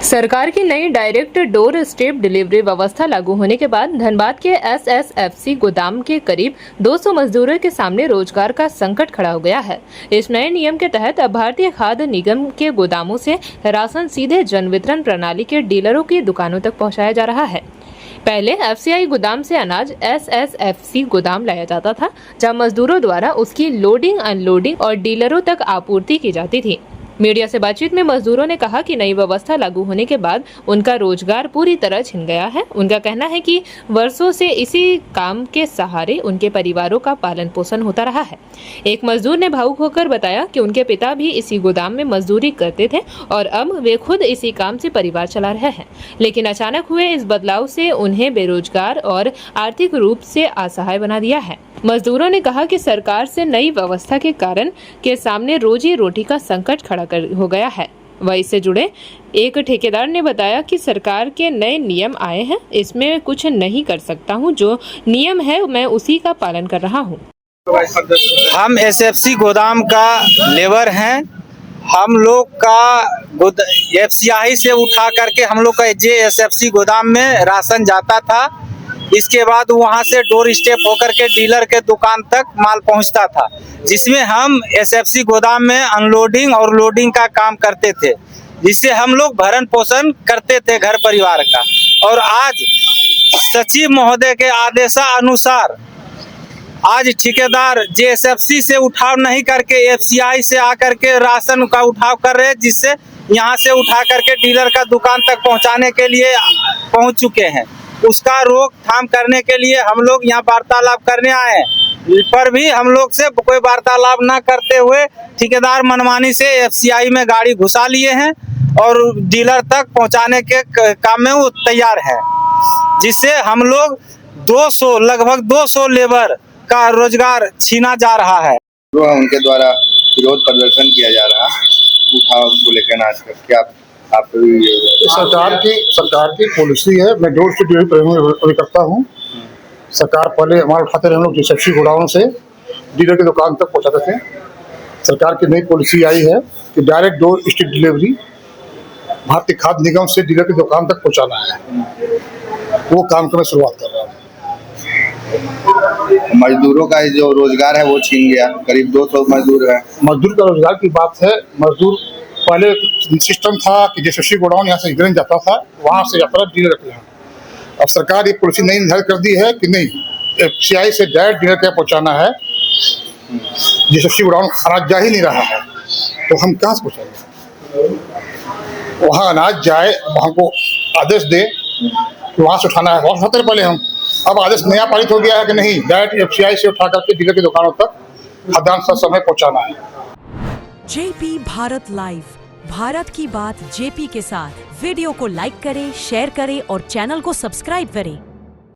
सरकार की नई डायरेक्ट डोर स्टेप डिलीवरी व्यवस्था लागू होने के बाद धनबाद के एसएसएफसी गोदाम के करीब 200 मजदूरों के सामने रोजगार का संकट खड़ा हो गया है। इस नए नियम के तहत अब भारतीय खाद्य निगम के गोदामों से राशन सीधे जन वितरण प्रणाली के डीलरों की दुकानों तक पहुंचाया जा रहा है। पहले एफसीआई गोदाम से अनाज एसएसएफसी गोदाम लाया जाता था, जहां मजदूरों द्वारा उसकी लोडिंग, अनलोडिंग और डीलरों तक आपूर्ति की जाती थी। मीडिया से बातचीत में मजदूरों ने कहा कि नई व्यवस्था लागू होने के बाद उनका रोजगार पूरी तरह छिन गया है। उनका कहना है कि वर्षों से इसी काम के सहारे उनके परिवारों का पालन पोषण होता रहा है। एक मजदूर ने भावुक होकर बताया कि उनके पिता भी इसी गोदाम में मजदूरी करते थे और अब वे खुद इसी काम से परिवार चला रहे हैं, लेकिन अचानक हुए इस बदलाव से उन्हें बेरोजगार और आर्थिक रूप से असहाय बना दिया है। मजदूरों ने कहा कि सरकार से नई व्यवस्था के कारण के सामने रोजी रोटी का संकट खड़ा हो गया है। वहीं इससे जुड़े एक ठेकेदार ने बताया कि सरकार के नए नियम आए हैं, इसमें कुछ नहीं कर सकता हूं, जो नियम है मैं उसी का पालन कर रहा हूं। हम एसएफसी गोदाम का लेबर हैं। हम लोग का एफसीआई से उठा करके हम लोग का जे एसएफसी गोदाम में राशन जाता था। इसके बाद वहां से डोर स्टेप होकर के डीलर के दुकान तक माल पहुंचता था, जिसमें हम एसएफसी गोदाम में अनलोडिंग और लोडिंग का काम करते थे, जिससे हम लोग भरण पोषण करते थे घर परिवार का। और आज सचिव महोदय के आदेशानुसार आज ठेकेदार जेएसएफसी से उठाव नहीं करके एफसीआई से आकर के राशन का उठाव कर रहे हैं, जिससे यहाँ से उठा करके डीलर का दुकान तक पहुँचाने के लिए पहुँच चुके हैं। उसका रोकथाम करने के लिए हम लोग यहाँ वार्तालाप करने आए हैं, पर भी हम लोग से कोई वार्तालाप न करते हुए ठेकेदार मनमानी से एफसीआई में गाड़ी घुसा लिए हैं और डीलर तक पहुँचाने के काम में वो तैयार है, जिससे हम लोग लगभग 200 लेबर का रोजगार छीना जा रहा है। उनके द्वारा विरोध प्रदर्शन किया जा रहा है उठाव को लेकर आज तक क्या आप सरकार की पॉलिसी है। मैं डोर स्टेप डिलीवरी करता हूँ। सरकार पहले माल उठाते रहे हम लोग एसएफसी गोडाउन से डीलर की दुकान तक पहुँचाते थे। सरकार की नई पॉलिसी आई है कि डायरेक्ट डोर स्टेप डिलीवरी भारतीय खाद्य निगम से डीलर की दुकान तक पहुँचाना है। वो काम का मैं शुरुआत कर रहा हूँ। मजदूरों का जो रोजगार है वो छीन गया, करीब 200 मजदूर है। मजदूर का रोजगार की बात है। मजदूर पहले सिस्टम था कि जैसे गोडाउन यहाँ से गिरन जाता था, वहाँ से जाता था डीलर के यहाँ। अब सरकार ये पॉलिसी नई निर्धारित कर दी है कि नहीं, एफसीआई से डायरेक्ट डीलर के पहुँचाना है। जैसे गोडाउन अनाज जा ही नहीं रहा है, तो हम कहाँ से पहुँचाएंगे? वहाँ अनाज जाए, वहाँ को आदेश दे कि वहाँ से उठाना है, वहाँ उठाते पहले हम। अब आदेश नया पारित हो गया है कि नहीं, डायरेक्ट एफसीआई से उठा करके डीलर की दुकानों तक खाद्यान्न समय पहुँचाना है। जेपी भारत लाइव, भारत की बात जेपी के साथ। वीडियो को लाइक करें, शेयर करें और चैनल को सब्सक्राइब करें।